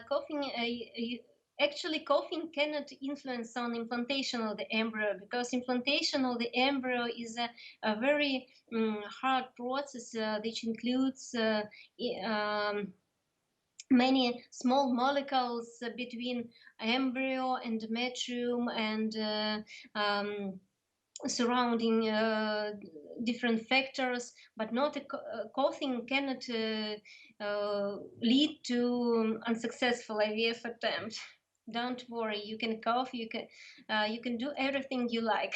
Coughing. Actually, coughing cannot influence on implantation of the embryo because implantation of the embryo is a very hard process which includes many small molecules between embryo and metrium and surrounding different factors, but not coughing cannot lead to unsuccessful IVF attempt. Don't worry, you can cough, you can do everything you like.